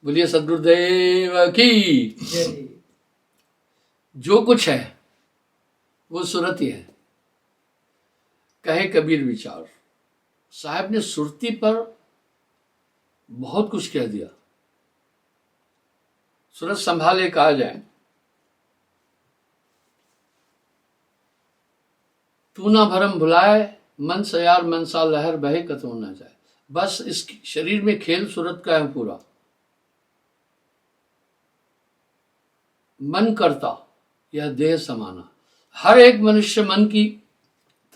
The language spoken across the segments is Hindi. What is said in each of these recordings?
बोलिए सदगुरुदेव की। जो कुछ है वो सूरत ही है, कहे कबीर विचार। साहब ने सुरती पर बहुत कुछ कह दिया। सूरत संभाले कहा जाए, तू ना भरम भुलाए, मन से यार मनसा लहर बहे कतौ ना जाए। बस इस शरीर में खेल सूरत का है पूरा। मन करता यह देह समाना। हर एक मनुष्य मन की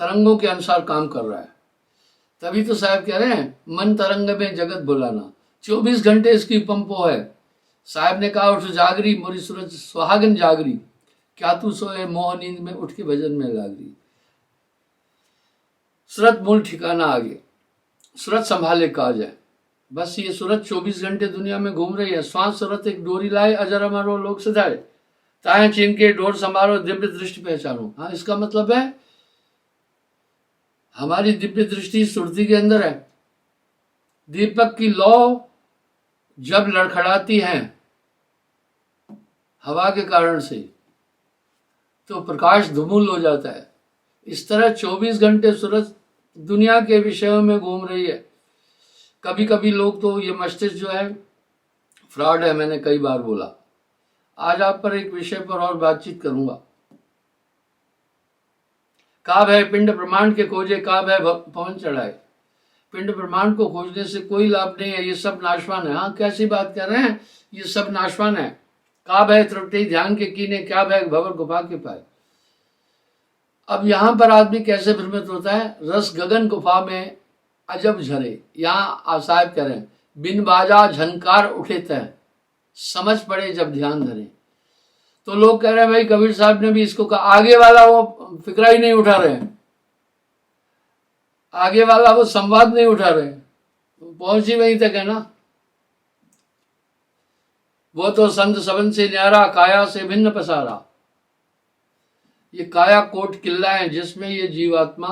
तरंगों के अनुसार काम कर रहा है। तभी तो साहब कह रहे हैं, मन तरंग में जगत बुलाना। 24 घंटे इसकी पंपो है। साहब ने कहा, उठ जागरी मोरी सूरज सुहागन जागरी, क्या तू सोए मोह नींद में उठ के भजन में लागरी। सूरत मूल ठिकाना आगे, सूरत संभाले कहा जाए। बस ये सूरत 24 घंटे दुनिया में घूम रही है। श्वास सूरत एक डोरी लाए, अजर अमरो लोक सजाए, ताहे चीन के डोर संभालो, दिव्य दृष्टि पहचानो। हाँ, इसका मतलब है हमारी दिव्य दृष्टि सुरती के अंदर है। दीपक की लौ जब लड़खड़ाती है हवा के कारण से, तो प्रकाश धूमिल हो जाता है। इस तरह 24 घंटे सूरज दुनिया के विषयों में घूम रही है। कभी कभी लोग तो ये मस्तिष्क जो है फ्रॉड है, मैंने कई बार बोला। आज आप पर एक विषय पर और बातचीत करूंगा। काब है पिंड ब्रह्मांड के खोजे, काब है पवन चढ़ाए। पिंड ब्रह्मांड को खोजने से कोई लाभ नहीं है, ये सब नाशवान है। हाँ, कैसी बात कर रहे हैं, ये सब नाशवान है। काब है त्रुटि ध्यान के कीने, क्या है भवर गुफा के पाए। अब यहां पर आदमी कैसे भ्रमित होता है, रस गगन गुफा में अजब झरे। यहाँ आसाब करें, बिन बाजा झनकार उठे तय, समझ पड़े जब ध्यान धरे। तो लोग कह रहे हैं, भाई कबीर साहब ने भी इसको कहा। आगे वाला वो फिक्रा ही नहीं उठा रहे हैं, आगे वाला वो संवाद नहीं उठा रहे हैं, पहुंच ही वहीं तक है ना। वो तो संत सबन से न्यारा, काया से भिन्न पसारा। ये काया कोट किला है जिसमें ये जीवात्मा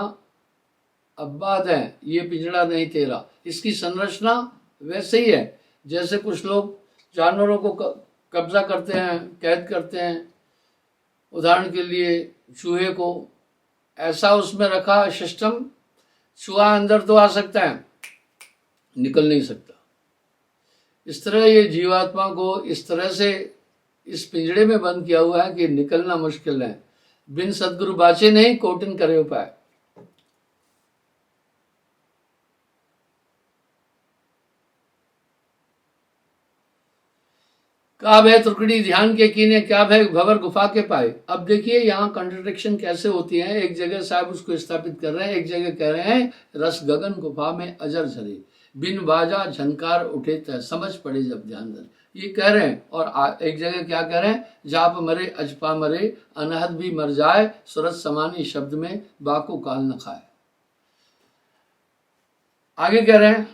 अब्बाद है, ये पिंजड़ा नहीं तेरा। इसकी संरचना वैसे ही है जैसे कुछ लोग जानवरों को कब्जा करते हैं, कैद करते हैं। उदाहरण के लिए चूहे को ऐसा उसमें रखा सिस्टम, चूहा अंदर तो आ सकता है, निकल नहीं सकता। इस तरह ये जीवात्मा को इस तरह से इस पिंजड़े में बंद किया हुआ है कि निकलना मुश्किल है। बिन सदगुरु बाचे नहीं, कोटिन करे उपाय। क्या भय त्रुकड़ी ध्यान के कीने, क्या भय भवर गुफा के पाए। अब देखिए यहाँ कंट्रडिक्शन कैसे होती है। एक जगह साहब उसको स्थापित कर रहे हैं, एक जगह कह रहे हैं रस गगन गुफा में अजर झरे, बिन बाजा झनकार उठे तय, समझ पड़े जब ध्यान धरे। ये कह रहे हैं। और एक जगह क्या कह रहे हैं, जाप मरे अजपा मरे, अनहद भी मर जाए, सूरत समानी शब्द में बाको काल न खाए। आगे कह रहे हैं,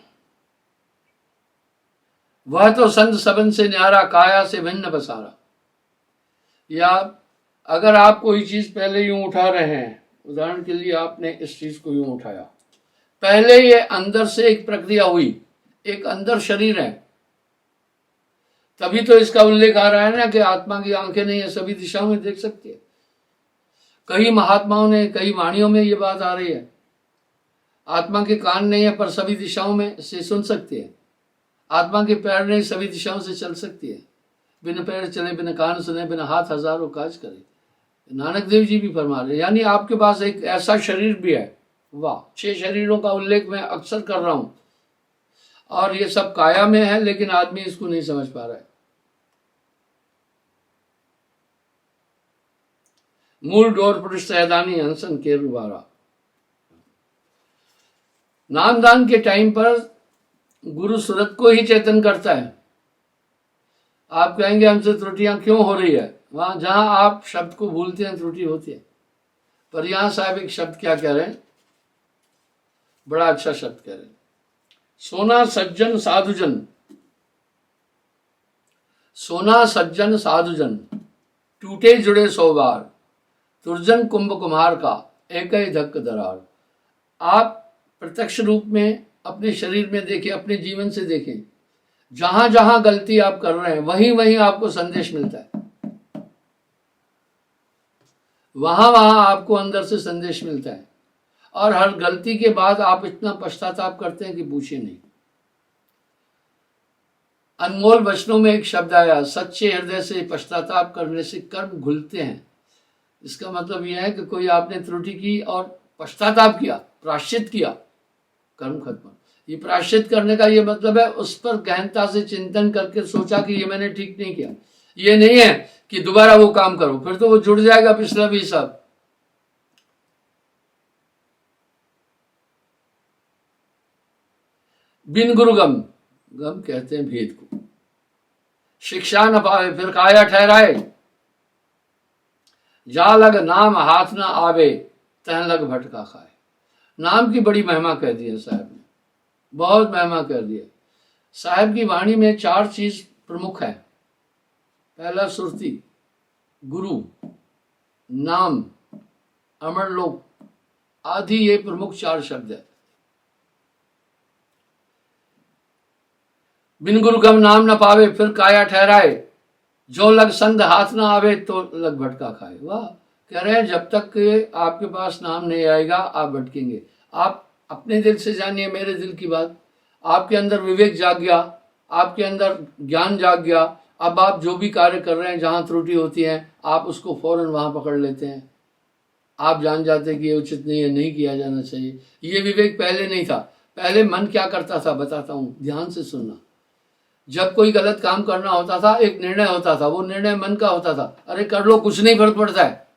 वह तो संत सबन से न्यारा, काया से भिन्न बसारा। या अगर आप कोई चीज पहले यूं उठा रहे हैं, उदाहरण के लिए आपने इस चीज को यूं उठाया, पहले ये अंदर से एक प्रक्रिया हुई, एक अंदर शरीर है, तभी तो इसका उल्लेख आ रहा है ना कि आत्मा की आंखें नहीं है, सभी दिशाओं में देख सकती है। कई महात्माओं ने, कई वाणियों में ये बात आ रही है, आत्मा के कान नहीं है पर सभी दिशाओं में से सुन सकती है। आत्मा के पैर नहीं, सभी दिशाओं से चल सकती है। बिना पैर चले, बिना कान सुने, बिना हाथ हजारों काज करे। नानक देव जी भी फरमा रहे, यानी आपके पास एक ऐसा शरीर भी है। वाह, 6 शरीरों का उल्लेख मैं अक्सर कर रहा हूं, और ये सब काया में है, लेकिन आदमी इसको नहीं समझ पा रहा है। मूल डोर पुरुष सहदानी हंसन के रुबारा। नामदान के टाइम पर गुरु सूरत को ही चेतन करता है। आप कहेंगे हमसे त्रुटियां क्यों हो रही है, वहां जहां आप शब्द को भूलते हैं त्रुटि होती है। पर यहां साहब एक शब्द क्या कह रहे हैं, बड़ा अच्छा शब्द कह रहे हैं, सोना सज्जन साधुजन, सोना सज्जन साधुजन, टूटे जुड़े 100 बार, तुर्जन कुंभ कुम्हार का एक ही धक्क दरार। आप प्रत्यक्ष रूप में अपने शरीर में देखें, अपने जीवन से देखें। जहां जहां गलती आप कर रहे हैं वहीं वहीं आपको संदेश मिलता है, वहां वहां आपको अंदर से संदेश मिलता है। और हर गलती के बाद आप इतना पश्चाताप करते हैं कि पूछिए नहीं। अनमोल वचनों में एक शब्द आया, सच्चे हृदय से पश्चाताप करने से कर्म घुलते हैं। इसका मतलब यह है कि कोई आपने त्रुटि की और पश्चाताप किया, प्रायश्चित किया, कर्म खत्म। ये प्रायश्चित करने का ये मतलब है उस पर गहनता से चिंतन करके सोचा कि ये मैंने ठीक नहीं किया। ये नहीं है कि दोबारा वो काम करो, फिर तो वो जुड़ जाएगा पिछला भी सब। बिन गुरु गम, गम कहते हैं भेद को, शिक्षा न पावे फिर काया ठहराए, जा लग नाम हाथ न आवे तह लग भटका खाए। नाम की बड़ी महिमा कह दी है साहब ने, बहुत महिमा कर दी है। साहब की वाणी में 4 चीज प्रमुख है। पहला सुरती, गुरु, नाम, अमर लोक आदि, ये प्रमुख 4 शब्द है। बिन गुरु गम नाम न पावे फिर काया ठहराए, जो लग संग हाथ ना आवे तो लग भटका खाए। वाह, कह रहे हैं जब तक आपके पास नाम नहीं आएगा आप भटकेंगे। आप अपने दिल से जानिए, मेरे दिल की बात। आपके अंदर विवेक जाग गया, आपके अंदर ज्ञान जाग गया। अब आप जो भी कार्य कर रहे हैं, जहां त्रुटि होती है आप उसको फौरन वहां पकड़ लेते हैं। आप जान जाते कि ये उचित नहीं है, नहीं किया जाना चाहिए। ये विवेक पहले नहीं था। पहले मन क्या करता था बताता हूं, ध्यान से सुनना। जब कोई गलत काम करना होता था, एक निर्णय होता था, वो निर्णय मन का होता था, अरे कर लो, कुछ नहीं फर्क पड़ता है।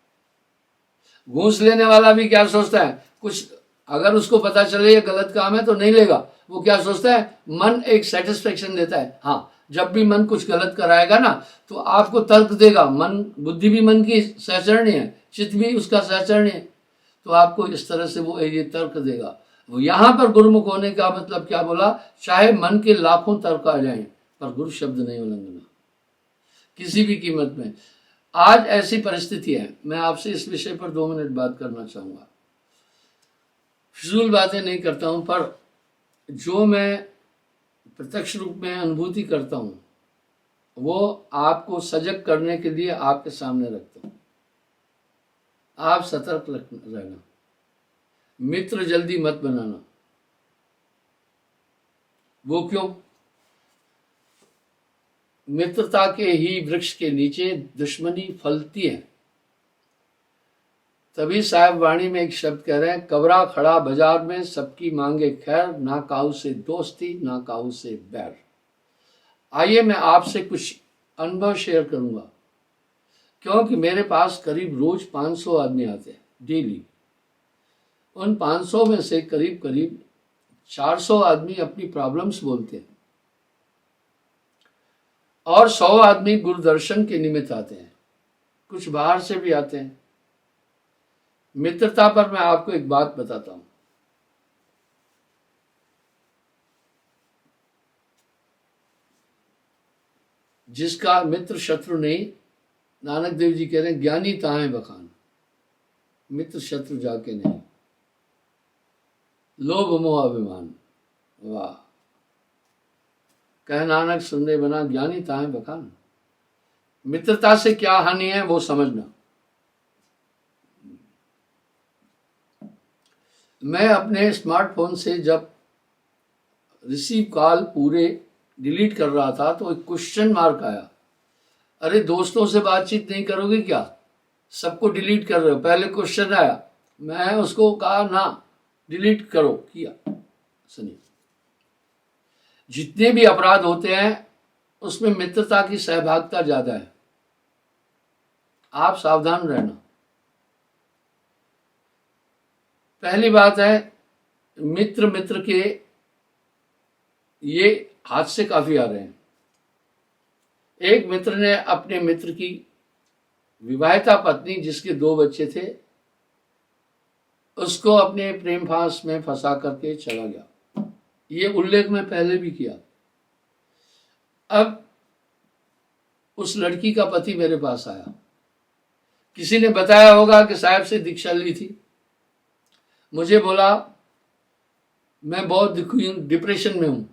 घूस लेने वाला भी क्या सोचता है, कुछ अगर उसको पता चले ये गलत काम है तो नहीं लेगा। वो क्या सोचता है, मन एक सेटिस्फेक्शन देता है। हाँ, जब भी मन कुछ गलत कराएगा ना तो आपको तर्क देगा। मन, बुद्धि भी मन की सहचरणी है, चित्त भी उसका सहचरणी है, तो आपको इस तरह से वो ये तर्क देगा। वो यहां पर गुरुमुख होने का मतलब क्या बोला, चाहे मन के लाखों तर्क आ जाएं पर गुरु शब्द नहीं उल्लंघना किसी भी कीमत में। आज ऐसी परिस्थिति है, मैं आपसे इस विषय पर 2 मिनट बात करना चाहूंगा। फिजूल बातें नहीं करता हूं, पर जो मैं प्रत्यक्ष रूप में अनुभूति करता हूं वो आपको सजग करने के लिए आपके सामने रखता हूं। आप सतर्क रहना, मित्र जल्दी मत बनाना। वो क्यों? मित्रता के ही वृक्ष के नीचे दुश्मनी फलती है। तभी साहब वाणी में एक शब्द कह रहे हैं, कबरा खड़ा बाजार में सबकी मांगे खैर, ना काऊ से दोस्ती ना काऊ से बैर। आइए मैं आपसे कुछ अनुभव शेयर करूंगा, क्योंकि मेरे पास करीब रोज 500 आदमी आते हैं डेली। उन 500 में से करीब करीब 400 आदमी अपनी प्रॉब्लम्स बोलते हैं और 100 आदमी गुरुदर्शन के निमित्त आते हैं, कुछ बाहर से भी आते हैं। मित्रता पर मैं आपको एक बात बताता हूं। जिसका मित्र शत्रु नहीं, नानक देव जी कह रहे हैं, ज्ञानी ताहे बखान, मित्र शत्रु जाके नहीं। लोभ मोह अभिमान, वाह, कह नानक सुनने बना, ज्ञानी ताहे बखान। मित्रता से क्या हानि है वो समझना। मैं अपने स्मार्टफोन से जब रिसीव कॉल पूरे डिलीट कर रहा था तो एक क्वेश्चन मार्क आया, अरे दोस्तों से बातचीत नहीं करोगे क्या, सबको डिलीट कर रहे हो। पहले क्वेश्चन आया, मैं उसको कहा ना डिलीट करो, किया। सुनिए, जितने भी अपराध होते हैं उसमें मित्रता की सहभागिता ज्यादा है। आप सावधान रहना। पहली बात है, मित्र के ये हादसे काफी आ रहे हैं। एक मित्र ने अपने मित्र की विवाहिता पत्नी, जिसके 2 बच्चे थे, उसको अपने प्रेम फांस में फंसा करके चला गया। ये उल्लेख मैं पहले भी किया। अब उस लड़की का पति मेरे पास आया, किसी ने बताया होगा कि साहब से दीक्षा ली थी। मुझे बोला मैं बहुत डिप्रेशन में हूं,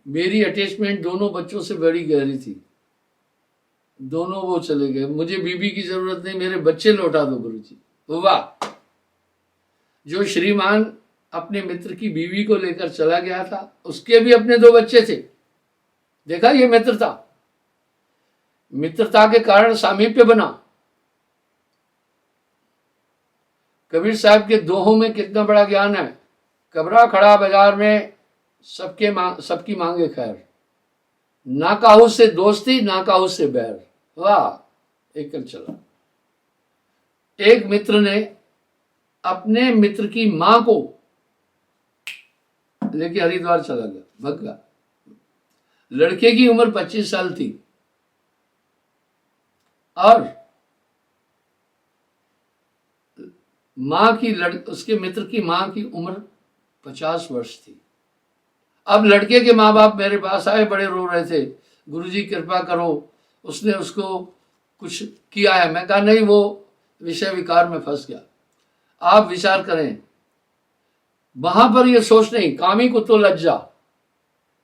मेरी अटैचमेंट दोनों बच्चों से बड़ी गहरी थी। दोनों वो चले गए, मुझे बीबी की जरूरत नहीं, मेरे बच्चे लौटा दो गुरुजी। वाह! जो श्रीमान अपने मित्र की बीवी को लेकर चला गया था, उसके भी अपने 2 बच्चे थे। देखा, ये मित्रता, मित्रता के कारण सामीप्य बना। कबीर साहब के दोहों में कितना बड़ा ज्ञान है। कबरा खड़ा बाजार में सबकी मांगे खैर, ना काहू से दोस्ती ना काहू से बैर। वाह! एक चला। एक मित्र ने अपने मित्र की मां को लेके हरिद्वार चला गया, भग गया। लड़के की उम्र 25 साल थी और उसके मित्र की मां की उम्र 50 वर्ष थी। अब लड़के के माँ बाप मेरे पास आए, बड़े रो रहे थे, गुरुजी कृपा करो, उसने उसको कुछ किया है। मैं कहा नहीं, वो विषय विकार में फंस गया, आप विचार करें। वहां पर ये सोच नहीं, कामी कुतो लज्जा,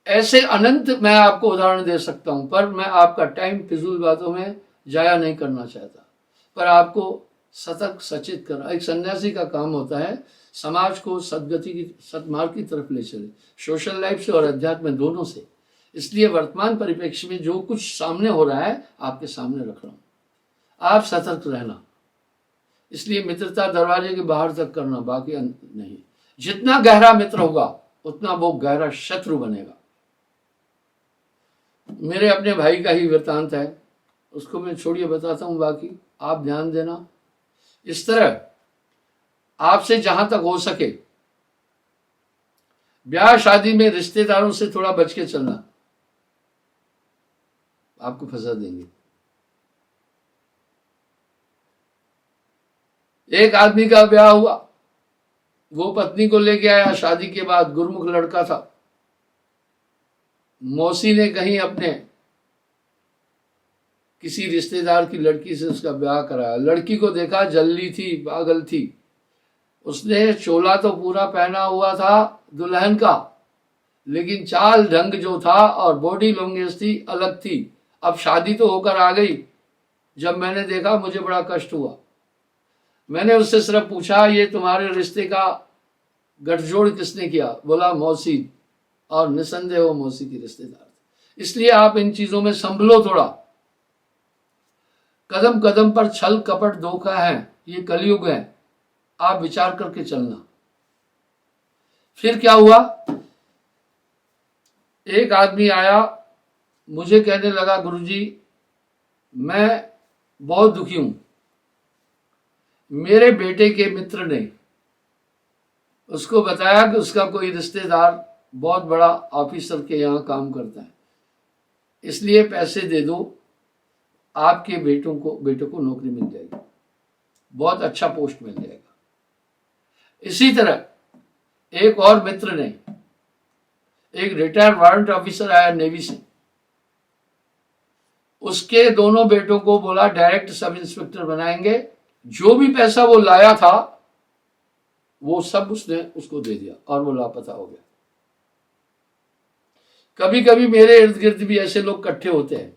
ऐसे अनंत मैं आपको उदाहरण दे सकता हूं, पर मैं आपका टाइम फिजूल बातों में जाया नहीं करना चाहता। पर आपको सतर्क सचेत करना एक सन्यासी का काम होता है, समाज को सदगति की, सदमार्ग की तरफ ले चले, सोशल लाइफ से और अध्यात्म में दोनों से। इसलिए वर्तमान परिप्रेक्ष्य में जो कुछ सामने हो रहा है आपके सामने रख रहा हूं, आप सतर्क रहना। इसलिए मित्रता दरवाजे के बाहर तक करना, बाकी नहीं। जितना गहरा मित्र होगा उतना वो गहरा शत्रु बनेगा। मेरे अपने भाई का ही वृत्तांत है, उसको मैं छोड़िए बताता हूं, बाकी आप ध्यान देना। इस तरह आपसे जहां तक हो सके ब्याह शादी में रिश्तेदारों से थोड़ा बच के चलना, आपको फंसा देंगे। एक आदमी का ब्याह हुआ, वो पत्नी को लेके आया शादी के बाद, गुरमुख लड़का था। मौसी ने कहीं अपने किसी रिश्तेदार की लड़की से उसका ब्याह कराया। लड़की को देखा, जल्दी थी, पागल थी। उसने चोला तो पूरा पहना हुआ था दुल्हन का, लेकिन चाल ढंग जो था और बॉडी लैंग्वेज थी अलग थी। अब शादी तो होकर आ गई, जब मैंने देखा मुझे बड़ा कष्ट हुआ। मैंने उससे सिर्फ पूछा, ये तुम्हारे रिश्ते का गठजोड़ किसने किया? बोला मौसी, और निसंदेह वो मौसी की रिश्तेदार। इसलिए आप इन चीजों में संभलो थोड़ा। कदम कदम पर छल कपट धोखा है, ये कलयुग है, आप विचार करके चलना। फिर क्या हुआ, एक आदमी आया, मुझे कहने लगा, गुरुजी मैं बहुत दुखी हूं, मेरे बेटे के मित्र ने उसको बताया कि उसका कोई रिश्तेदार बहुत बड़ा ऑफिसर के यहाँ काम करता है, इसलिए पैसे दे दो, आपके बेटे को नौकरी मिल जाएगी, बहुत अच्छा पोस्ट मिल जाएगा। इसी तरह एक और मित्र ने, एक रिटायर्ड वारंट ऑफिसर आया नेवी से, उसके दोनों बेटों को बोला डायरेक्ट सब इंस्पेक्टर बनाएंगे। जो भी पैसा वो लाया था वो सब उसने उसको दे दिया और वो लापता हो गया। कभी कभी मेरे इर्द गिर्द भी ऐसे लोग इकट्ठे होते हैं,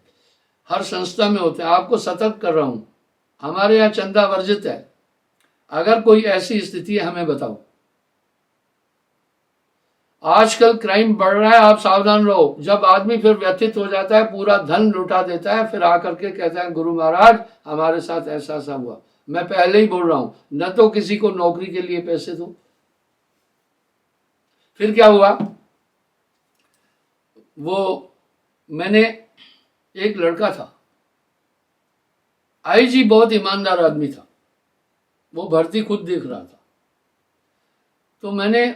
हर संस्था में होते हैं। आपको सतर्क कर रहा हूं, हमारे यहाँ चंदा वर्जित है। अगर कोई ऐसी स्थिति है हमें बताओ। आजकल क्राइम बढ़ रहा है, आप सावधान रहो। जब आदमी फिर व्यथित हो जाता है, पूरा धन लुटा देता है, फिर आकर के कहता है गुरु महाराज हमारे साथ ऐसा ऐसा हुआ। मैं पहले ही बोल रहा हूं, न तो किसी को नौकरी के लिए पैसे दो। फिर क्या हुआ, वो मैंने एक लड़का था, आईजी, बहुत ईमानदार आदमी था, वो भर्ती खुद देख रहा था। तो मैंने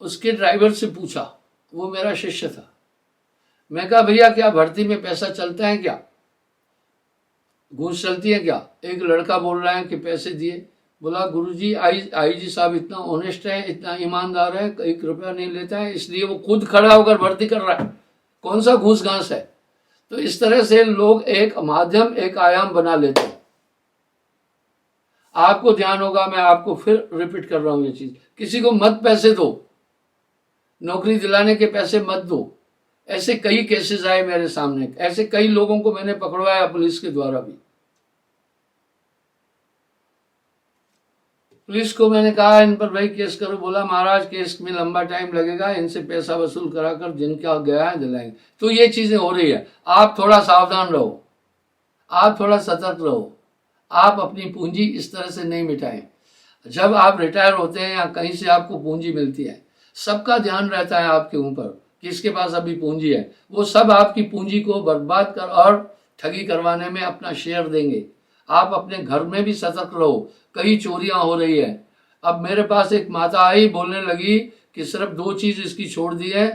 उसके ड्राइवर से पूछा, वो मेरा शिष्य था, मैं कहा भैया क्या भर्ती में पैसा चलता है क्या, घूस चलती है क्या? एक लड़का बोल रहा है कि पैसे दिए। बोला गुरुजी आईजी साहब इतना ऑनेस्ट है, इतना ईमानदार है, 1 रुपया नहीं लेता है, इसलिए वो खुद खड़ा होकर भर्ती कर रहा है, कौन सा घूस घास है। तो इस तरह से लोग एक माध्यम, एक आयाम बना लेते हैं। आपको ध्यान होगा, मैं आपको फिर रिपीट कर रहा हूं ये चीज, किसी को मत पैसे दो, नौकरी दिलाने के पैसे मत दो। ऐसे कई केसेस आए मेरे सामने, ऐसे कई लोगों को मैंने पकड़वाया पुलिस के द्वारा भी। पुलिस को मैंने कहा इन पर भाई केस करो, बोला महाराज केस में लंबा टाइम लगेगा, इनसे पैसा वसूल कराकर जिनका गया है दिलाएंगे। तो ये चीजें हो रही है। आप थोड़ा सावधान रहो, आप थोड़ा सतर्क रहो, आप अपनी पूंजी इस तरह से नहीं मिटाएं। जब आप रिटायर होते हैं या कहीं से आपको पूंजी मिलती है, सबका ध्यान रहता है आपके ऊपर किसके पास अभी पूंजी है। वो सब आपकी पूंजी को बर्बाद कर और ठगी करवाने में अपना शेयर देंगे। आप अपने घर में भी सतर्क रहो, कई चोरियां हो रही है। अब मेरे पास एक माता आई, बोलने लगी कि सिर्फ 2 चीज इसकी छोड़ दी है,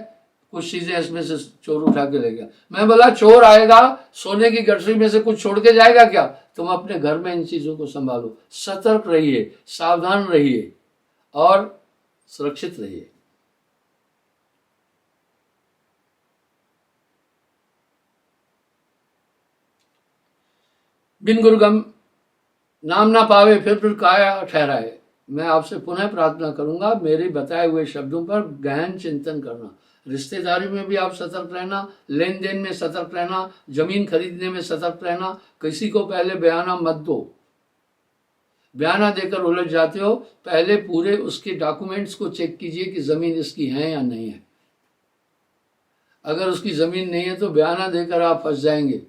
कुछ चीजें इसमें से चोर उठा के ले गया। मैं बोला चोर आएगा सोने की गठरी में से कुछ छोड़ के जाएगा क्या? तुम अपने घर में इन चीजों को संभालो, सतर्क रहिए, सावधान रहिए और सुरक्षित रहिए। बिन गुरुगम नाम ना पावे फिर काया ठहराए। मैं आपसे पुनः प्रार्थना करूंगा, मेरे बताए हुए शब्दों पर गहन चिंतन करना। रिश्तेदारी में भी आप सतर्क रहना, लेन देन में सतर्क रहना, जमीन खरीदने में सतर्क रहना। किसी को पहले बयाना मत दो, बयाना देकर उलझ जाते हो। पहले पूरे उसके डॉक्यूमेंट्स को चेक कीजिए कि जमीन इसकी है या नहीं है। अगर उसकी जमीन नहीं है तो बयाना देकर आप फंस जाएंगे।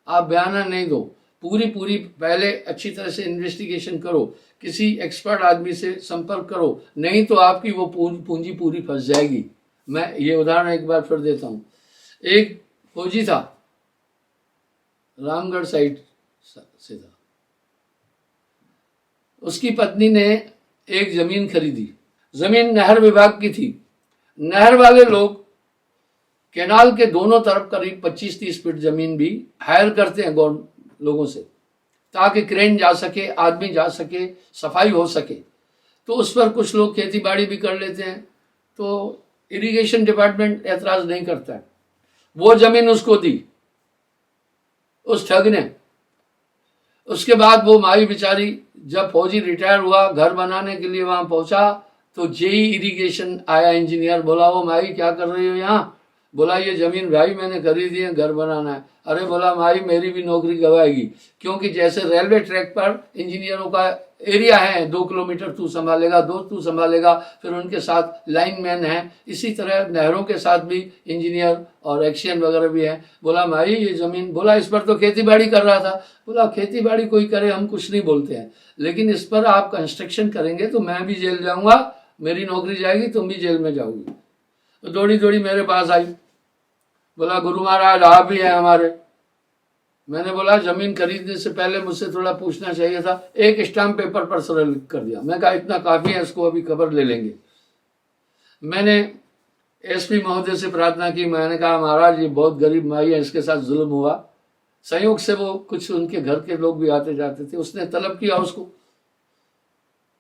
आप बयाना नहीं दो, पूरी पहले अच्छी तरह से इन्वेस्टिगेशन करो, किसी एक्सपर्ट आदमी से संपर्क करो, नहीं तो आपकी वो पूंजी पूरी फंस जाएगी। मैं ये उदाहरण एक बार फिर देता हूँ। एक फौजी था, रामगढ़ साइड से था। उसकी पत्नी ने एक जमीन खरीदी। जमीन नहर विभाग की थी। नहर वाले लोग कैनाल के दोनों तरफ करीब 25-30 फीट जमीन भी हायर करते हैं लोगों से, ताकि क्रेन जा सके, आदमी जा सके, सफाई हो सके। तो उस पर कुछ लोग खेती बाड़ी भी कर लेते हैं, तो इरिगेशन डिपार्टमेंट ऐतराज नहीं करता है। वो जमीन उसको दी उस ठग ने। उसके बाद वो माई बेचारी, जब फौजी रिटायर हुआ, घर बनाने के लिए वहां पहुंचा तो जेई इरिगेशन आया इंजीनियर। बोला वो माई क्या कर रही हो यहाँ? बोला ये जमीन भाई मैंने खरीदी है, घर बनाना है। अरे बोला माई मेरी भी नौकरी गवाएगी, क्योंकि जैसे रेलवे ट्रैक पर इंजीनियरों का एरिया है, 2 किलोमीटर तू संभालेगा, 2 तू संभालेगा, फिर उनके साथ लाइनमैन है, इसी तरह नहरों के साथ भी इंजीनियर और एक्शियन वगैरह भी है। बोला माई ये जमीन, बोला इस पर तो खेती बाड़ी कर रहा था। बोला खेती बाड़ी कोई करे, हम कुछ नहीं बोलते हैं, लेकिन इस पर आप कंस्ट्रक्शन करेंगे तो मैं भी जेल जाऊंगा, मेरी नौकरी जाएगी, तुम भी जेल में जाओगी। तो दौड़ी दौड़ी मेरे पास आई, बोला गुरु महाराज आप भी हैं हमारे। मैंने बोला जमीन खरीदने से पहले मुझसे थोड़ा पूछना चाहिए था। एक स्टाम्प पेपर पर सर लिख कर दिया। मैं कहा इतना काफी है, इसको अभी खबर ले लेंगे। मैंने एसपी महोदय से प्रार्थना की। मैंने कहा महाराज ये बहुत गरीब माई है, इसके साथ जुल्म हुआ। संयोग से वो कुछ उनके घर के लोग भी आते जाते थे। उसने तलब किया उसको,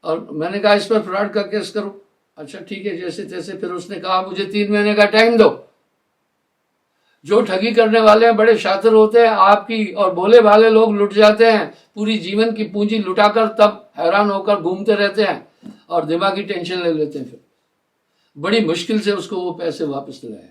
और मैंने कहा इस पर फ्रॉड का केस करो। अच्छा ठीक है, जैसे तैसे। फिर उसने कहा मुझे 3 महीने का टाइम दो। जो ठगी करने वाले हैं बड़े शातिर होते हैं, आपकी और भोले भाले लोग लुट जाते हैं, पूरी जीवन की पूंजी लुटाकर तब हैरान होकर घूमते रहते हैं और दिमागी टेंशन ले लेते हैं। फिर बड़ी मुश्किल से उसको वो पैसे वापस दिलाए।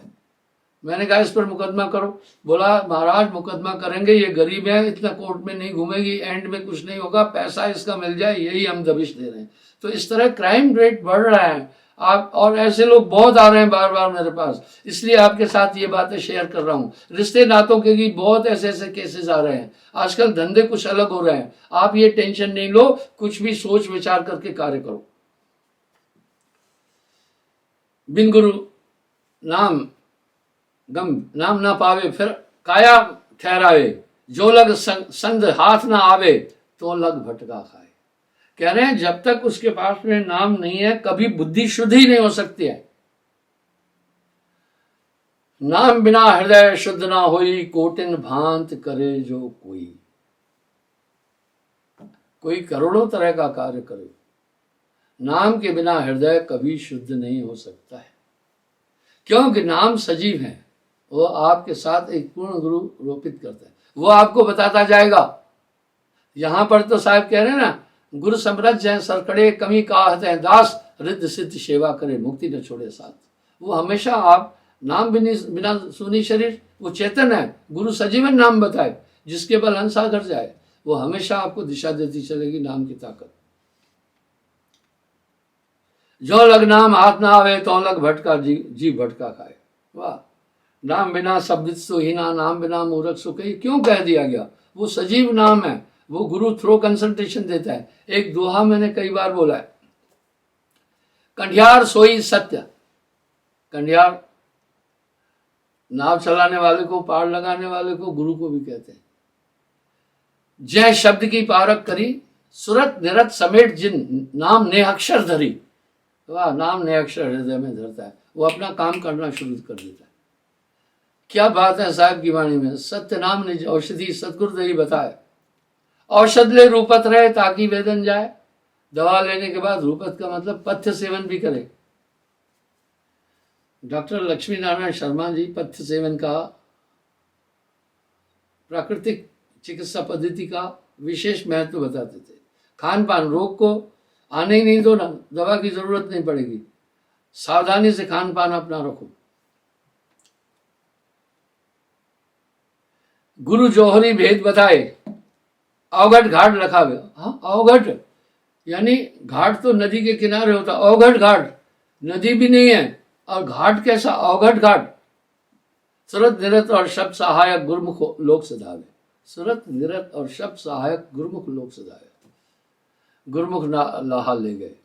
मैंने कहा इस पर मुकदमा करो। बोला महाराज मुकदमा करेंगे, ये गरीब है, इतना कोर्ट में नहीं घूमेगी, एंड में कुछ नहीं होगा, पैसा इसका मिल जाए, यही हम दबिश दे रहे हैं। तो इस तरह क्राइम रेट बढ़ रहा है। आप और ऐसे लोग बहुत आ रहे हैं बार बार मेरे पास, इसलिए आपके साथ ये बातें शेयर कर रहा हूँ। रिश्ते नातों के भी बहुत ऐसे ऐसे केसेस आ रहे हैं। आजकल धंधे कुछ अलग हो रहे हैं। आप ये टेंशन नहीं लो, कुछ भी सोच विचार करके कार्य करो। बिन गुरु नाम ना पावे फिर काया ठहरावे। जो लग संग हाथ ना आवे तो लग भटका खाए। कह रहे हैं जब तक उसके पास में नाम नहीं है कभी बुद्धि शुद्ध ही नहीं हो सकती है। नाम बिना हृदय शुद्ध ना होई, कोटिन भांत करे जो कोई करोड़ों तरह का कार्य करे, नाम के बिना हृदय कभी शुद्ध नहीं हो सकता है। क्योंकि नाम सजीव है, वो आपके साथ एक पूर्ण गुरु रोपित करता है, वो आपको बताता जाएगा। यहां पर तो साहब कह रहे हैं ना, गुरु समरथ जय सरकड़े कमी काहत है दास, रिद्ध सिद्ध सेवा करे मुक्ति न छोड़े साथ। वो हमेशा आप नाम बिना सुनी शरीर, वो चेतन है। गुरु सजीवन नाम बताए, जिसके बल हंसा घर जाए, वो हमेशा आपको दिशा देती चलेगी नाम की ताकत। जो लग नाम हाथ ना आवे, तो लग भटका जी भटका खाए। वाह, नाम बिना शब्द सो हीना, नाम बिना मूर्ख सो कही। क्यों कह दिया गया? वो सजीव नाम है, वो गुरु थ्रो कंसल्टेशन देता है। एक दोहा मैंने कई बार बोला है, कंडियार सोई सत्य। कंडियार नाव चलाने वाले को, पार लगाने वाले को, गुरु को भी कहते हैं। जय शब्द की पारक करी, सुरत निरत समेट जिन, नाम ने अक्षर धरी। वाह, नाम ने अक्षर हृदय में धरता है, वो अपना काम करना शुरू कर देता है। क्या बात है साहब की वाणी में, सत्य नाम निज औषधि, सतगुरु दही बताए। औषध ले रूपत रहे, ताकि वेदन जाए। दवा लेने के बाद रूपत का मतलब पथ्य सेवन भी करे। डॉक्टर लक्ष्मी नारायण शर्मा जी पथ्य सेवन का, प्राकृतिक चिकित्सा पद्धति का विशेष महत्व बताते थे। खान पान, रोग को आने ही नहीं दो ना, दवा की जरूरत नहीं पड़ेगी, सावधानी से खान पान अपना रखो। गुरु जौहरी भेद बताए, अवघट घाट रखावे। हाँ, अवघट यानी घाट तो नदी के किनारे होता, अवघट घाट नदी भी नहीं है, और घाट कैसा? अवघट घाट। सुरत निरत और शब्द सहायक गुरुमुख लोक सधावे। सुरत निरत और शब्द सहायक गुरुमुख लोक सधावे। गुरुमुख लाहा ले गए।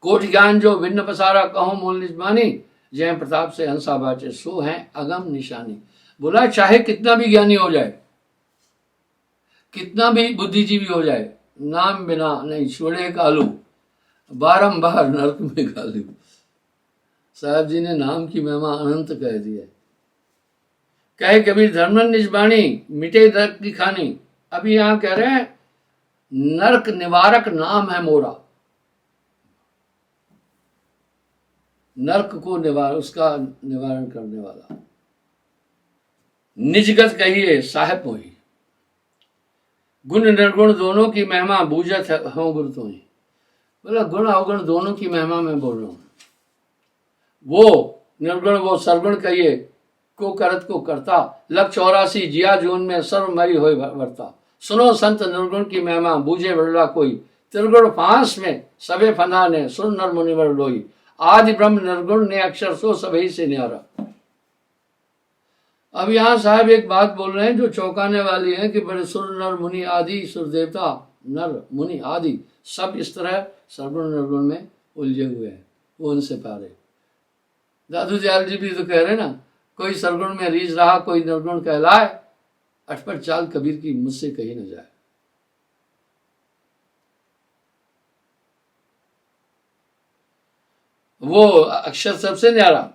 कोट ज्ञान जो भिन्न पसारा, कहो मूल निज मानी, जय प्रताप से हंसा बाचे, सो है अगम निशानी। बोला चाहे कितना भी ज्ञानी हो जाए, कितना भी बुद्धिजीवी हो जाए, नाम बिना नहीं छोड़े कालू, बारंबार नरक में गालू। साहब जी ने नाम की महिमा अनंत कह दी है। कहे कबीर धर्मन निज बाणी, मिटे नरक की खानी। अभी यहां कह रहे हैं नरक निवारक नाम है मोरा। नरक को उसका निवारण करने वाला। निजगत कहिए साहेब मोही, गुण निर्गुण दोनों की महिमा बूझत हो गुरु तो ही। बोला गुण अवगुण दोनों की महिमा में बोल रहा हूं। वो निर्गुण वो सरगुण कहिए, को करत को करता, लख 84 जिया जून में सर्वमयी होय वर्ता। सुनो संत निर्गुण की महिमा, बूझे बड़ा कोई, त्रिगुण फांस में सबे फना ने, सुन नर मुनिवर लोई। आदि ब्रह्म निर्गुण ने अक्षर सो सभी से न्यारा। अब यहाँ साहब एक बात बोल रहे हैं जो चौंकाने वाली है कि बड़े सुर नर मुनि आदि, सुर देवता नर मुनि आदि सब इस तरह सर्वगुण निर्गुण में उलझे हुए हैं, वो उनसे पारे। दादू दयाल जी भी तो कह रहे ना, कोई सरगुण में रीझ रहा, कोई निर्गुण कहलाए, अटपट चाल कबीर की मुझसे कही न जाए। वो अक्षर सबसे न्यारा।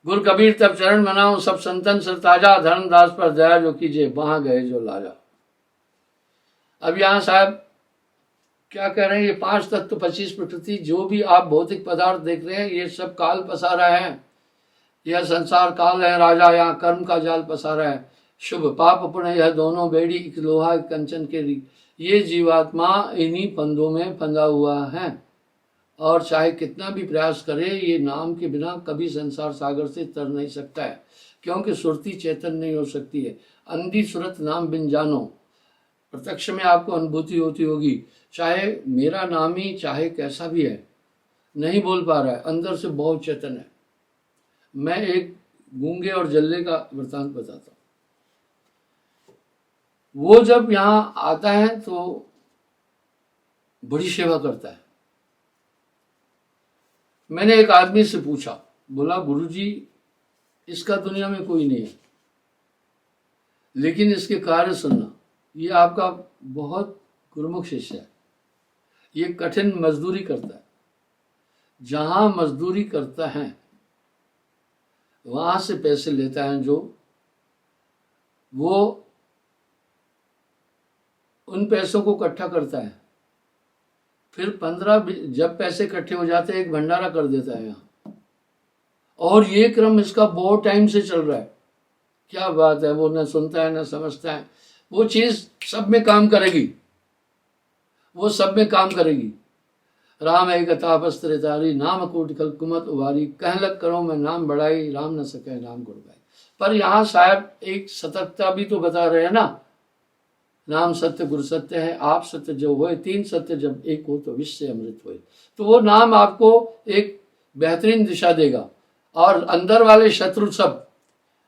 गुरु कबीर तब चरण मनाऊं, सब संतन सर ताजा, धर्मदास पर दया जो कीजिए, वहां गए जो लाजा। अब यहां साहब क्या कह रहे हैं, ये 5 तत्व 25 प्रकृति, जो भी आप भौतिक पदार्थ देख रहे हैं, ये सब काल पसारा है। यह संसार काल है राजा, यहाँ कर्म का जाल पसारा है। शुभ पाप पुण्य यह दोनों बेड़ी, एक लोहा एक कंचन के री। ये जीवात्मा इन्हीं फंदों में फंदा हुआ है, और चाहे कितना भी प्रयास करे, ये नाम के बिना कभी संसार सागर से तर नहीं सकता है, क्योंकि सुरती चेतन नहीं हो सकती है। अंधी सुरत नाम बिन जानो, प्रत्यक्ष में आपको अनुभूति होती होगी, चाहे मेरा नाम ही चाहे कैसा भी है, नहीं बोल पा रहा है, अंदर से बहुत चेतन है। मैं एक गूंगे और जल्ले का वृतांत बताता हूँ। वो जब यहाँ आता है तो बड़ी सेवा करता है। मैंने एक आदमी से पूछा, बोला गुरुजी इसका दुनिया में कोई नहीं है, लेकिन इसके कार्य सुनना, ये आपका बहुत गुरुमुख शिष्य है, ये कठिन मजदूरी करता है, जहां मजदूरी करता है वहां से पैसे लेता है, जो वो उन पैसों को इकट्ठा करता है, फिर 15 जब पैसे इकट्ठे हो जाते हैं एक भंडारा कर देता है यहाँ, और ये क्रम इसका बहुत टाइम से चल रहा है। क्या बात है, वो न सुनता है न समझता है, वो चीज सब में काम करेगी, वो सब में काम करेगी। राम एक तापस्त्र तारी, नाम कोटि कल कुमत उबारी, कह लग करो मैं नाम बढ़ाई, राम न सके नाम गुण गाई। पर यहाँ साहब एक सतर्कता भी तो बता रहे हैं ना, नाम सत्य गुरु सत्य है, आप सत्य जो होए, तीन सत्य जब एक हो तो विश्व से अमृत होए। तो वो नाम आपको एक बेहतरीन दिशा देगा। और अंदर वाले शत्रु सब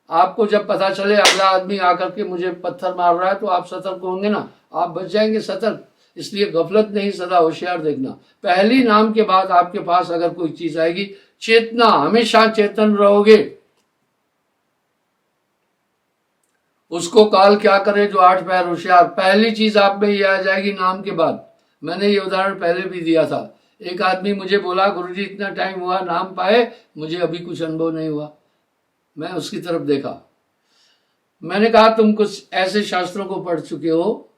आपको जब पता चले अगला आदमी आकर के मुझे पत्थर मार रहा है, तो आप सतर्क होंगे ना, आप बच जाएंगे सतर्क। इसलिए गफलत नहीं, सदा होशियार देखना। पहली नाम के बाद आपके पास अगर कोई चीज आएगी, चेतना, हमेशा चेतन रहोगे। उसको काल क्या करे जो आठ पैर होशियार, पहली चीज आप में ये आ जाएगी नाम के बाद। मैंने ये उदाहरण पहले भी दिया था। एक आदमी मुझे बोला, गुरुजी इतना टाइम हुआ नाम पाए, मुझे अभी कुछ अनुभव नहीं हुआ। मैं उसकी तरफ देखा, मैंने कहा तुम कुछ ऐसे शास्त्रों को पढ़ चुके हो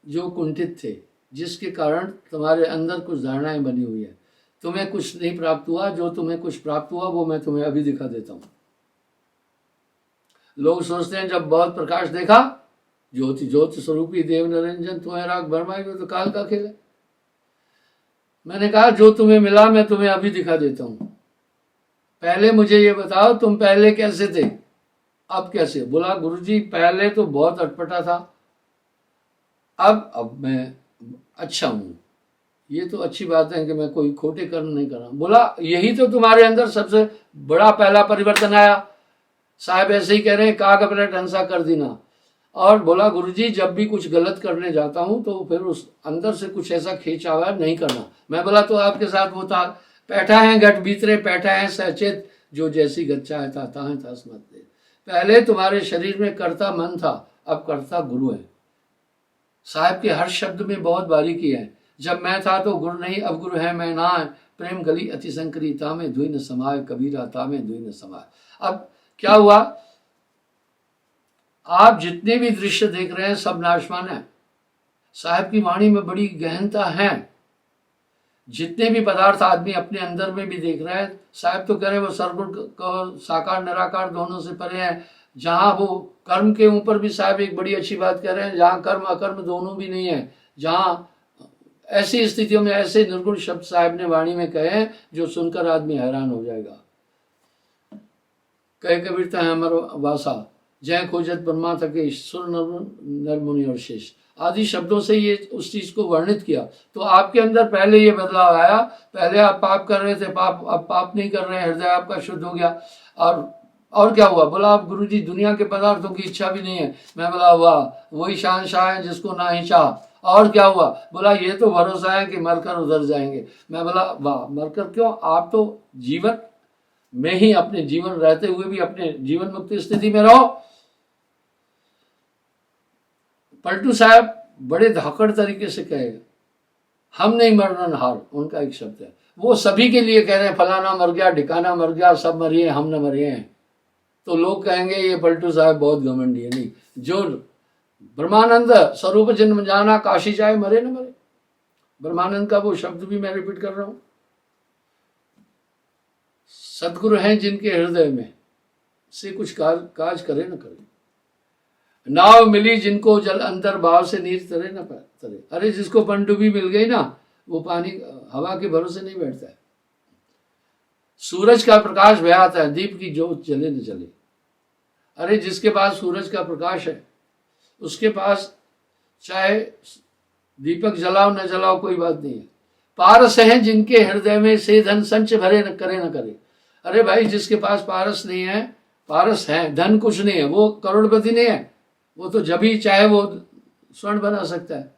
जो कुंठित थे, जिसके कारण तुम्हारे अंदर कुछ धारणाएं बनी हुई है। तुम्हें कुछ नहीं प्राप्त हुआ, जो तुम्हें कुछ प्राप्त हुआ वो मैं तुम्हें अभी दिखा देता हूं। लोग सोचते हैं जब बहुत प्रकाश देखा, ज्योति ज्योति स्वरूपी देव निरंजन तुम्हें राग भरमाई, में तो काल का खेल है। मैंने कहा जो तुम्हें मिला मैं तुम्हें अभी दिखा देता हूं। पहले मुझे ये बताओ तुम पहले कैसे थे, अब कैसे? बोला गुरुजी पहले तो बहुत अटपटा था, अब मैं अच्छा हूं। ये तो अच्छी बात है कि मैं कोई खोटे कर्म नहीं कर रहा। बोला यही तो तुम्हारे अंदर सबसे बड़ा पहला परिवर्तन आया। साहब ऐसे ही कह रहे हैं, काग पलट हंसा कर देना। और बोला गुरुजी जब भी कुछ गलत करने जाता हूं तो फिर उस अंदर से कुछ ऐसा खींचा हुआ नहीं करना। मैं बोला तो आपके साथ वो था, बैठा है घट भीतरे बैठा है सचेत, जो जैसी गच्चा है ताता है तास मत दे। पहले तुम्हारे शरीर में कर्ता मन था, अब कर्ता गुरु है। साहब के हर शब्द में बहुत बारीकी है। जब मैं था तो गुरु नहीं, अब गुरु है मैं ना है, प्रेम गली अति संकरीता में धुई न समाये, कबीरा ता में धुई न समाये। अब क्या हुआ, आप जितने भी दृश्य देख रहे हैं सब नाशवान है। साहब की वाणी में बड़ी गहनता है। जितने भी पदार्थ आदमी अपने अंदर में भी देख रहा है, साहब तो कह रहे हैं वो सर्वगुण को साकार निराकार दोनों से परे हैं। जहां वो कर्म के ऊपर भी साहब एक बड़ी अच्छी बात कह रहे हैं, जहां कर्म अकर्म दोनों भी नहीं है, जहां ऐसी स्थितियों में ऐसे निर्गुण शब्द साहब ने वाणी में कहे हैं जो सुनकर आदमी हैरान हो जाएगा। कहे कबीरता है अमर वासा, जय खोजत ब्रह्मा थके, सुर नर मुनि और शेष आदि शब्दों से ये उस चीज को वर्णित किया। तो आपके अंदर पहले ये बदलाव आया। पहले आप पाप कर रहे थे, पाप अब पाप नहीं कर रहे हैं, हृदय आपका शुद्ध हो गया। और क्या हुआ? बोला आप गुरुजी दुनिया के पदार्थों की इच्छा भी नहीं है। मैं बोला वाह, वही शहंशाह है जिसको ना ही चाह। और क्या हुआ? बोला ये तो भरोसा है कि मरकर उधर जाएंगे। मैं बोला वाह, मरकर क्यों? आप तो जीवन में ही अपने जीवन रहते हुए भी अपने जीवन मुक्त स्थिति में रहो। पलटू साहब बड़े धाकड़ तरीके से कहेगा, हम नहीं मरनहार, उनका एक शब्द है। वो सभी के लिए कह रहे हैं फलाना मर गया, ढिकाना मर गया, सब मरिए, हम न मरिए हैं। तो लोग कहेंगे ये पलटू साहब बहुत घमंडी है। नहीं, जो ब्रह्मानंद स्वरूप जन्म जाना, काशी जाए मरे न मरे, ब्रह्मानंद का वो शब्द भी मैं रिपीट कर रहा हूं। सदगुरु हैं जिनके हृदय में से कुछ काज करे न करे, नाव मिली जिनको जल अंतर भाव से नीर तरे न तरे। अरे जिसको पनडुब्बी मिल गई ना, वो पानी हवा के भरोसे नहीं बैठता है। सूरज का प्रकाश बह आता है, दीप की जोत जले न जले। अरे जिसके पास सूरज का प्रकाश है, उसके पास चाहे दीपक जलाओ न जलाओ कोई बात नहीं है। पारस हैं जिनके हृदय में से धन संच भरे न करे न करे। अरे भाई जिसके पास पारस नहीं है, पारस है, धन कुछ नहीं है, वो करोड़पति नहीं है, वो तो जब ही चाहे वो स्वर्ण बना सकता है।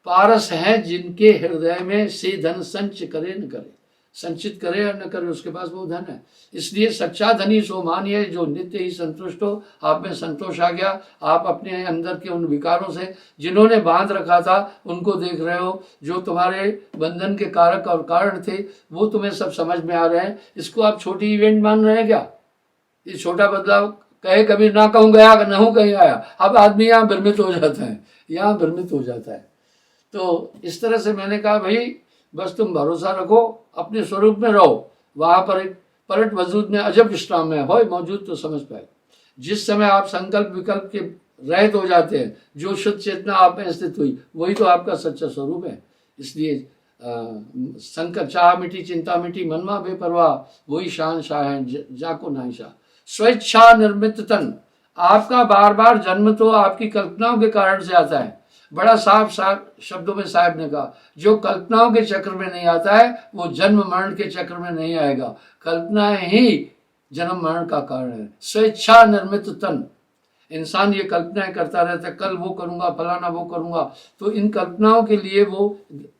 पारस है जिनके हृदय में से धन संच करे न करे, संचित करे और न करे, उसके पास वो धन है। इसलिए सच्चा धनी सो मानिए जो नित्य ही संतुष्ट हो। आप में संतोष आ गया, आप अपने अंदर के उन विकारों से जिन्होंने बांध रखा था उनको देख रहे हो, जो तुम्हारे बंधन के कारक और कारण थे वो तुम्हें सब समझ में आ रहे हैं। इसको आप छोटी इवेंट मान रहे हैं क्या? ये छोटा बदलाव, कहे कबीर ना कहूँ गया न हूँ कहीं आया। अब आदमी यहाँ भ्रमित हो जाता है, यहाँ भ्रमित हो जाता है। तो इस तरह से मैंने कहा भाई बस तुम भरोसा रखो, अपने स्वरूप में रहो, वहां पर एक पलट वजूद में अजब विश्राम में हो मौजूद तो समझ पाए। जिस समय आप संकल्प विकल्प के रहित हो जाते हैं, जो शुद्ध चेतना आप में स्थित हुई वही तो आपका सच्चा स्वरूप है। इसलिए संकट चाह मिटी चिंता मिटी मनमा बेपरवाह वही शान शाह है जाको नाई शाह। स्वेच्छा निर्मित तन, आपका बार बार जन्म तो आपकी कल्पनाओं के कारण से आता है। बड़ा साफ साफ शब्दों में साहब ने कहा, जो कल्पनाओं के चक्र में नहीं आता है वो जन्म मरण के चक्र में नहीं आएगा। कल्पनाएं ही जन्म मरण का कारण है। स्वेच्छा निर्मित तन, इंसान ये कल्पनाएं करता रहता है, कल वो करूंगा, फलाना वो करूंगा, तो इन कल्पनाओं के लिए वो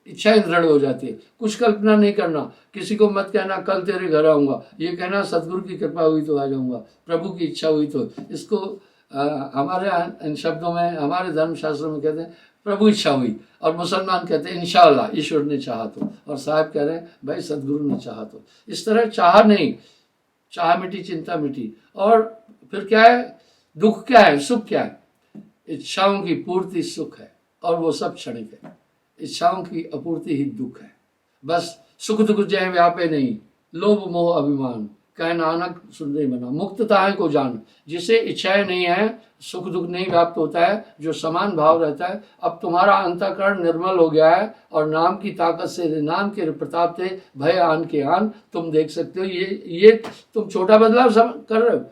इच्छाएं दृढ़ हो जाती है। कुछ कल्पना नहीं करना, किसी को मत कहना कल तेरे घर आऊंगा, ये कहना सदगुरु की कृपा हुई तो आ जाऊंगा, प्रभु की इच्छा हुई तो। इसको हमारे इन शब्दों में हमारे धर्मशास्त्रों में कहते हैं प्रभु इच्छा हुई, और मुसलमान कहते हैं इंशाअल्लाह ईश्वर ने चाहा तो, और साहब कह रहे हैं भाई सदगुरु ने चाहा तो। इस तरह चाह नहीं, चाह मिटी चिंता मिटी। और फिर क्या है, दुख क्या है, सुख क्या है? इच्छाओं की पूर्ति सुख है और वो सब क्षणिक है। इच्छाओं की अपूर्ति ही दुख है। बस सुख दुख जय व्यापे नहीं, लोभ मोह अभिमान, कह नानक सुन नहीं बना, मुक्तता है को जान। जिसे इच्छाएं नहीं है सुख दुख नहीं व्याप्त होता है, जो समान भाव रहता है। अब तुम्हारा अंतःकरण निर्मल हो गया है और नाम की ताकत से, नाम के प्रताप से भय आन के आन तुम देख सकते हो। ये तुम छोटा बदलाव सब कर रहे हो।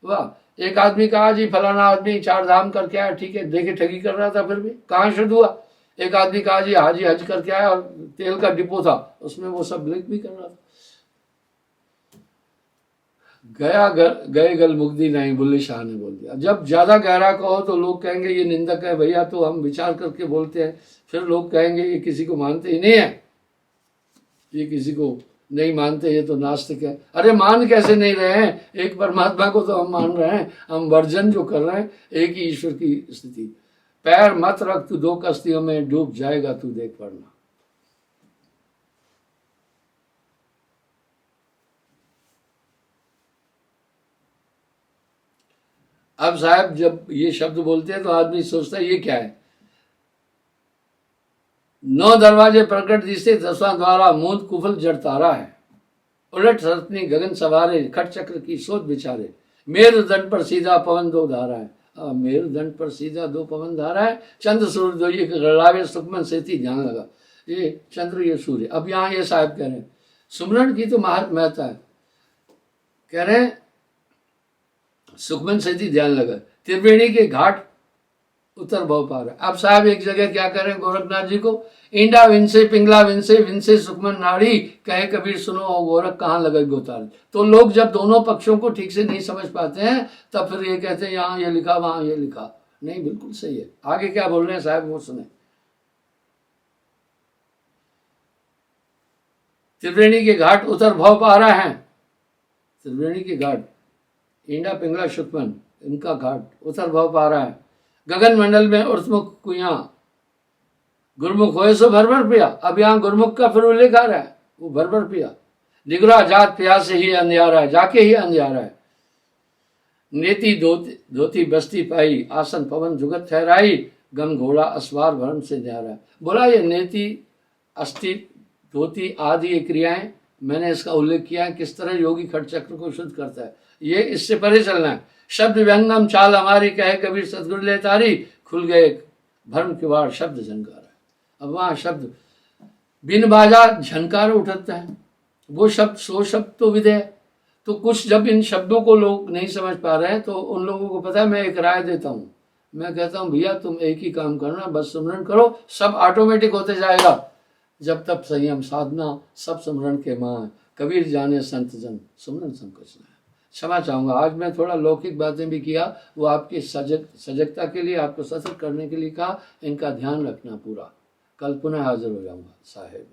वाह, एक आदमी कहा जी फलाना आदमी 4 धाम करके आया, ठीक है, देखे ठगी कर रहा था, फिर भी कहाँ शुद्ध हुआ। एक आदमी कहा जी हाजी हज करके आया और तेल का डिपो था, उसमें वो सब ब्लिक भी कर रहा था। गए गल मुक्ति नहीं, बुल्ले शाह ने बोल दिया। जब ज्यादा गहरा कहो तो लोग कहेंगे ये निंदक है भैया, तो हम विचार करके बोलते हैं। फिर लोग कहेंगे ये किसी को मानते ही नहीं है, ये किसी को नहीं मानते, ये तो नास्तिक है। अरे मान कैसे नहीं रहे हैं, एक परमात्मा को तो हम मान रहे हैं। हम वर्जन जो कर रहे हैं एक ही ईश्वर की स्थिति। पैर मत रख तू 2 कश्तियों में, डूब जाएगा तू देख पड़ना। अब साहब जब ये शब्द बोलते हैं तो आदमी सोचता है ये क्या है। 9 दरवाजे प्रकट दिसे 10वां द्वारा, मूंद कुफल जड़ तारा है। उलट सरतनी गगन सवारे, खट चक्र की सोच बिचारे। मेरुदंड पर सीधा पवन 2 धारा है। मेरुदंड पर सीधा 2 पवन धारा है। चंद्र सूर्य दो ये गड़ावे, सुखमन सेती ध्यान लगा। ये चंद्र ये सूर्य। अब यहाँ ये साहब कह रहे हैं सुमरण की तो महत्ता है। कह रहे हैं सुखमन सेती ध्यान लगा, त्रिवेणी के घाट उतर भव पा रहा। अब साहब एक जगह क्या करें गोरखनाथ जी को, इंडा विनसे पिंगला विनसे विनसे सुखमन नाड़ी, कहे कबीर सुनो गोरख कहाँ लगे गोतारी। तो लोग जब दोनों पक्षों को ठीक से नहीं समझ पाते हैं तब फिर ये कहते हैं यहाँ ये लिखा वहां ये लिखा। नहीं, बिल्कुल सही है। आगे क्या बोल रहे हैं साहब वो सुने। त्रिवेणी के घाट उतर भव पा रहा है। त्रिवेणी के घाट, इंडा पिंगला सुखमन, इनका घाट उतर भव पा रहा है। गगन मंडल में उर्तमुख कुया, गुरमुख होए सो भर भर पिया। अब यहाँ गुरमुख का फिर उल्लेख आ रहा है, वो भर भर पिया। निगरा जात प्यास से ही अंधियारा है, जाके ही अंधियारा है। नेति धोती बस्ती पाई, आसन पवन जुगत ठहराई, गम घोड़ा अस्वार भरम से न्यारा है। बोला ये नेति अस्थि धोती आदि ये क्रियाएं मैंने इसका उल्लेख किया है किस तरह योगी खट चक्र को शुद्ध करता है। ये इससे परे चलना है। शब्द व्यंगम चाल हमारी, कहे कबीर सतगुरु ले तारी, खुल गए भ्रम किवाड़ शब्द झनकार है। अब वहां शब्द बिन बाजा झनकार उठता है, वो शब्द सो शब्द तो विदे। तो कुछ जब इन शब्दों को लोग नहीं समझ पा रहे हैं तो उन लोगों को पता है, मैं एक राय देता हूँ। मैं कहता हूँ भैया तुम एक ही काम करना, बस सुमरन करो, सब ऑटोमेटिक होते जाएगा। जब तक संयम साधना सब सुमरन के माँ, कबीर जाने संत जन सुमरन संकोच न। क्षमा चाहूँगा, आज मैं थोड़ा लौकिक बातें भी किया, वो आपकी सजगता के लिए, आपको सतर्क करने के लिए कहा। इनका ध्यान रखना पूरा। कल पुनः हाजिर हो जाऊँगा साहेब।